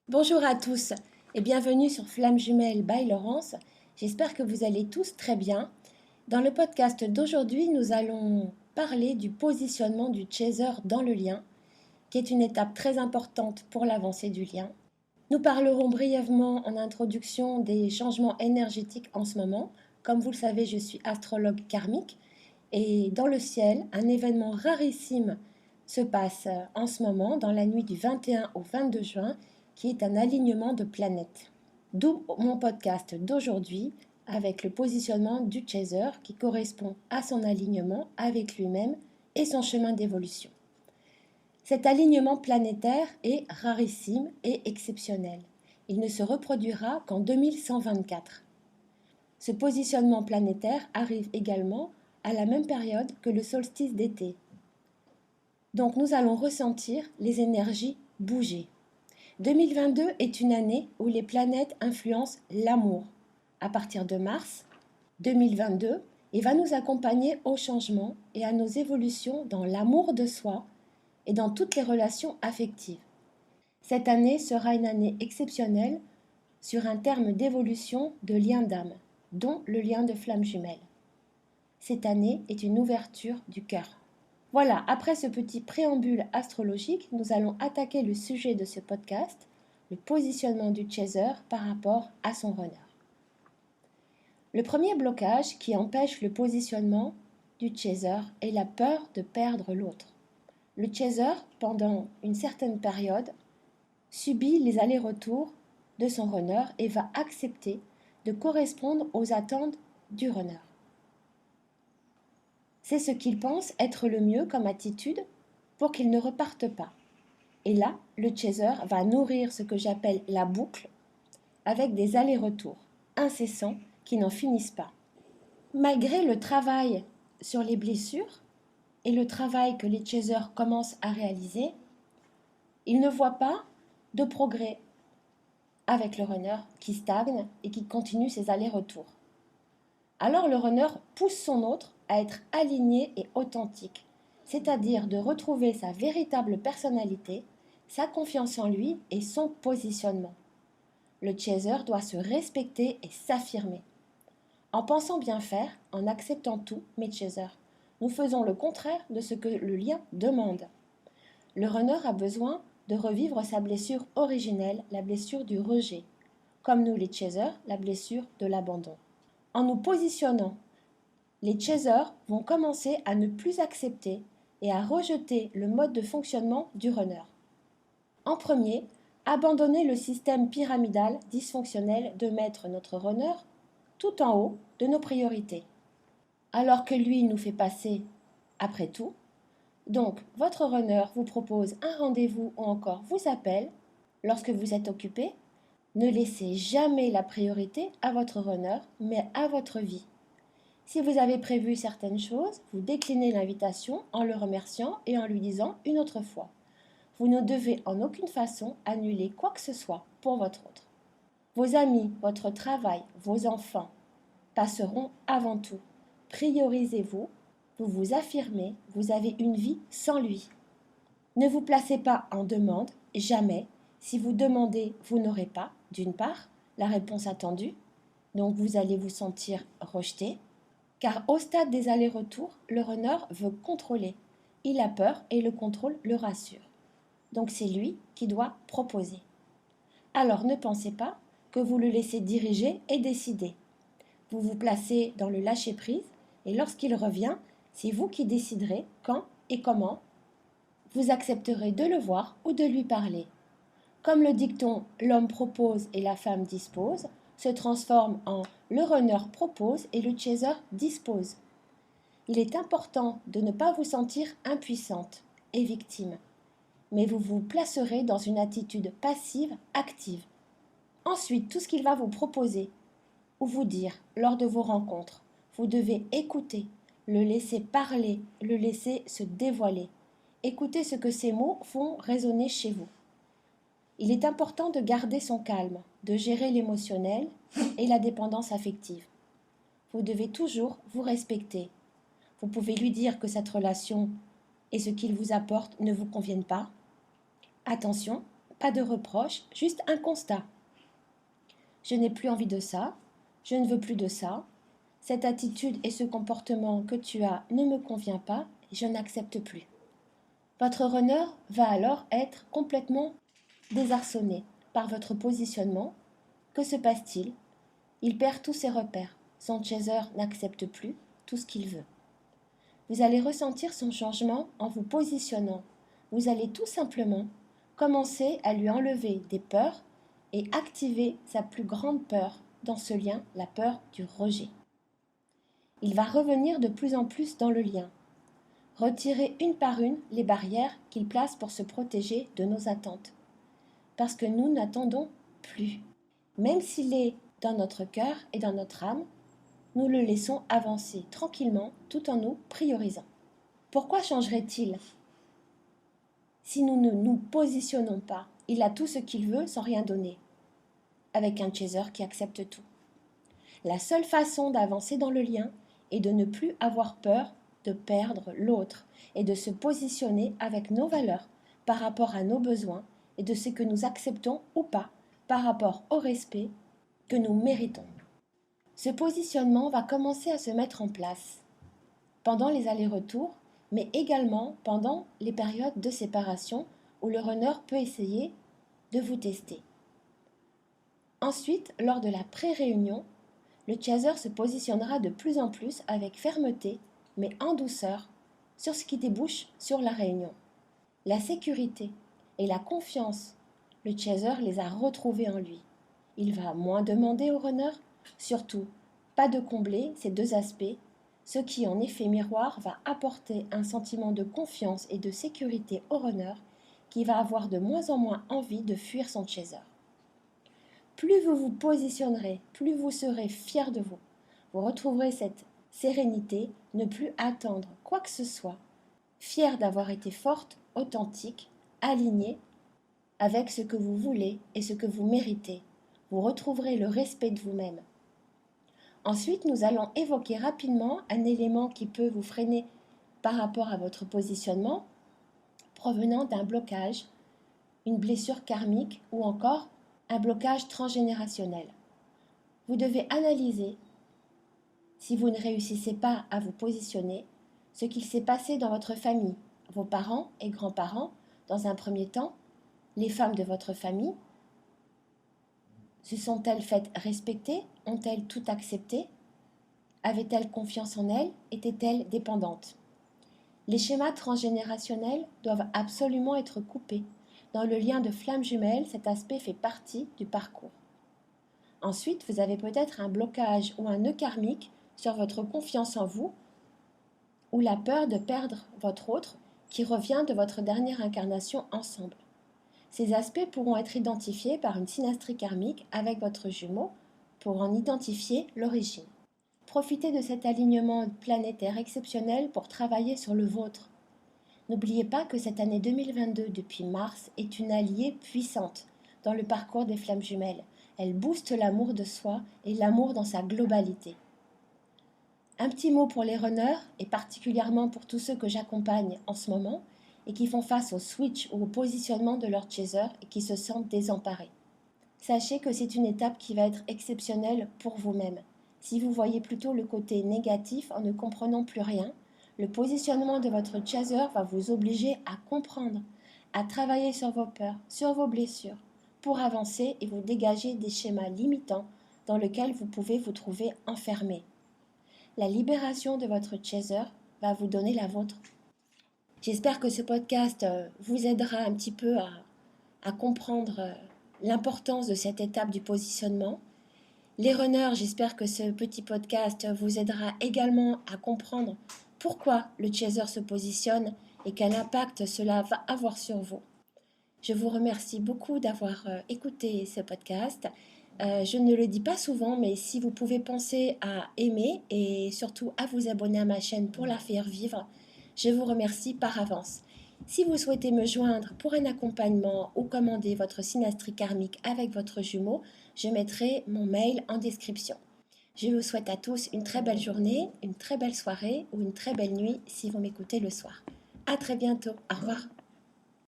Bonjour à tous et bienvenue sur Flamme Jumelle by Laurence. J'espère que vous allez tous très bien. Dans le podcast d'aujourd'hui, nous allons parler du positionnement du chaser dans le lien, qui est une étape très importante pour l'avancée du lien. Nous parlerons brièvement en introduction des changements énergétiques en ce moment. Comme vous le savez, je suis astrologue karmique et dans le ciel, un événement rarissime se passe en ce moment, dans la nuit du 21 au 22 juin, qui est un alignement de planètes. D'où mon podcast d'aujourd'hui avec le positionnement du chaser qui correspond à son alignement avec lui-même et son chemin d'évolution. Cet alignement planétaire est rarissime et exceptionnel. Il ne se reproduira qu'en 2124. Ce positionnement planétaire arrive également à la même période que le solstice d'été. Donc nous allons ressentir les énergies bouger. 2022 est une année où les planètes influencent l'amour. À partir de mars 2022, et va nous accompagner au changement et à nos évolutions dans l'amour de soi et dans toutes les relations affectives. Cette année sera une année exceptionnelle sur un terme d'évolution de lien d'âme, dont le lien de flamme jumelle. Cette année est une ouverture du cœur. Voilà, après ce petit préambule astrologique, nous allons attaquer le sujet de ce podcast, le positionnement du chaser par rapport à son runner. Le premier blocage qui empêche le positionnement du chaser est la peur de perdre l'autre. Le chaser, pendant une certaine période, subit les allers-retours de son runner et va accepter de correspondre aux attentes du runner. C'est ce qu'il pense être le mieux comme attitude pour qu'il ne reparte pas. Et là, le chaser va nourrir ce que j'appelle la boucle avec des allers-retours incessants qui n'en finissent pas. Malgré le travail sur les blessures et le travail que les chasers commencent à réaliser, ils ne voient pas de progrès avec le runner qui stagne et qui continue ses allers-retours. Alors le runner pousse son autre à être aligné et authentique, c'est-à-dire de retrouver sa véritable personnalité, sa confiance en lui et son positionnement. Le chaser doit se respecter et s'affirmer. En pensant bien faire, en acceptant tout, mes chasers, nous faisons le contraire de ce que le lien demande. Le runner a besoin de revivre sa blessure originelle, la blessure du rejet, comme nous les chasers, la blessure de l'abandon. En nous positionnant, les chasers vont commencer à ne plus accepter et à rejeter le mode de fonctionnement du runner. En premier, abandonner le système pyramidal dysfonctionnel de mettre notre runner tout en haut de nos priorités, alors que lui nous fait passer après tout. Donc, votre runner vous propose un rendez-vous ou encore vous appelle lorsque vous êtes occupé. Ne laissez jamais la priorité à votre runner, mais à votre vie. Si vous avez prévu certaines choses, vous déclinez l'invitation en le remerciant et en lui disant une autre fois. Vous ne devez en aucune façon annuler quoi que ce soit pour votre autre. Vos amis, votre travail, vos enfants passeront avant tout. Priorisez-vous, vous vous affirmez, vous avez une vie sans lui. Ne vous placez pas en demande, jamais. Si vous demandez, vous n'aurez pas, d'une part, la réponse attendue, donc vous allez vous sentir rejeté, car au stade des allers-retours, le runner veut contrôler. Il a peur et le contrôle le rassure. Donc c'est lui qui doit proposer. Alors ne pensez pas que vous le laissez diriger et décider. Vous vous placez dans le lâcher-prise et lorsqu'il revient, c'est vous qui déciderez quand et comment vous accepterez de le voir ou de lui parler. Comme le dicton l'homme propose et la femme dispose se transforme en le runner propose et le chaser dispose. Il est important de ne pas vous sentir impuissante et victime, mais vous vous placerez dans une attitude passive active. Ensuite, tout ce qu'il va vous proposer ou vous dire lors de vos rencontres, vous devez écouter, le laisser parler, le laisser se dévoiler. Écoutez ce que ces mots font résonner chez vous. Il est important de garder son calme, de gérer l'émotionnel et la dépendance affective. Vous devez toujours vous respecter. Vous pouvez lui dire que cette relation et ce qu'il vous apporte ne vous conviennent pas. Attention, pas de reproche, juste un constat. Je n'ai plus envie de ça, je ne veux plus de ça, cette attitude et ce comportement que tu as ne me convient pas et je n'accepte plus. Votre runner va alors être complètement désarçonné par votre positionnement. Que se passe-t-il? Il perd tous ses repères. Son chaser n'accepte plus tout ce qu'il veut. Vous allez ressentir son changement en vous positionnant. Vous allez tout simplement commencer à lui enlever des peurs et activer sa plus grande peur dans ce lien, la peur du rejet. Il va revenir de plus en plus dans le lien. Retirez une par une les barrières qu'il place pour se protéger de nos attentes. Parce que nous n'attendons plus. Même s'il est dans notre cœur et dans notre âme, nous le laissons avancer tranquillement tout en nous priorisant. Pourquoi changerait-il? Si nous ne nous positionnons pas, il a tout ce qu'il veut sans rien donner, avec un chaser qui accepte tout. La seule façon d'avancer dans le lien est de ne plus avoir peur de perdre l'autre et de se positionner avec nos valeurs par rapport à nos besoins et de ce que nous acceptons ou pas par rapport au respect que nous méritons. Ce positionnement va commencer à se mettre en place pendant les allers-retours, mais également pendant les périodes de séparation où le runner peut essayer de vous tester. Ensuite, lors de la pré-réunion, le chaser se positionnera de plus en plus avec fermeté, mais en douceur, sur ce qui débouche sur la réunion. La sécurité et la confiance, le chaser les a retrouvés en lui. Il va moins demander au runner, surtout pas de combler ces deux aspects, ce qui en effet miroir va apporter un sentiment de confiance et de sécurité au runner qui va avoir de moins en moins envie de fuir son chaser. Plus vous vous positionnerez, plus vous serez fier de vous. Vous retrouverez cette sérénité, ne plus attendre quoi que ce soit, fier d'avoir été forte, authentique, alignée avec ce que vous voulez et ce que vous méritez. Vous retrouverez le respect de vous-même. Ensuite, nous allons évoquer rapidement un élément qui peut vous freiner par rapport à votre positionnement, provenant d'un blocage, une blessure karmique ou encore un blocage transgénérationnel. Vous devez analyser, si vous ne réussissez pas à vous positionner, ce qu'il s'est passé dans votre famille, vos parents et grands-parents, dans un premier temps, les femmes de votre famille. Se sont-elles faites respecter? Ont-elles tout accepté? Avaient-elles confiance en elles? Étaient-elles dépendantes? Les schémas transgénérationnels doivent absolument être coupés. Dans le lien de flamme jumelle, cet aspect fait partie du parcours. Ensuite, vous avez peut-être un blocage ou un nœud karmique sur votre confiance en vous ou la peur de perdre votre autre qui revient de votre dernière incarnation ensemble. Ces aspects pourront être identifiés par une synastrie karmique avec votre jumeau pour en identifier l'origine. Profitez de cet alignement planétaire exceptionnel pour travailler sur le vôtre. N'oubliez pas que cette année 2022 depuis mars est une alliée puissante dans le parcours des flammes jumelles. Elle booste l'amour de soi et l'amour dans sa globalité. Un petit mot pour les runners et particulièrement pour tous ceux que j'accompagne en ce moment et qui font face au switch ou au positionnement de leur chaser et qui se sentent désemparés. Sachez que c'est une étape qui va être exceptionnelle pour vous-même. Si vous voyez plutôt le côté négatif en ne comprenant plus rien, le positionnement de votre chaser va vous obliger à comprendre, à travailler sur vos peurs, sur vos blessures, pour avancer et vous dégager des schémas limitants dans lesquels vous pouvez vous trouver enfermé. La libération de votre chaser va vous donner la vôtre. J'espère que ce podcast vous aidera un petit peu à comprendre l'importance de cette étape du positionnement. Les runners, j'espère que ce petit podcast vous aidera également à comprendre pourquoi le chaser se positionne et quel impact cela va avoir sur vous. Je vous remercie beaucoup d'avoir écouté ce podcast. Je ne le dis pas souvent, mais si vous pouvez penser à aimer et surtout à vous abonner à ma chaîne pour la faire vivre, je vous remercie par avance. Si vous souhaitez me joindre pour un accompagnement ou commander votre synastrie karmique avec votre jumeau, je mettrai mon mail en description. Je vous souhaite à tous une très belle journée, une très belle soirée ou une très belle nuit si vous m'écoutez le soir. À très bientôt. Au revoir.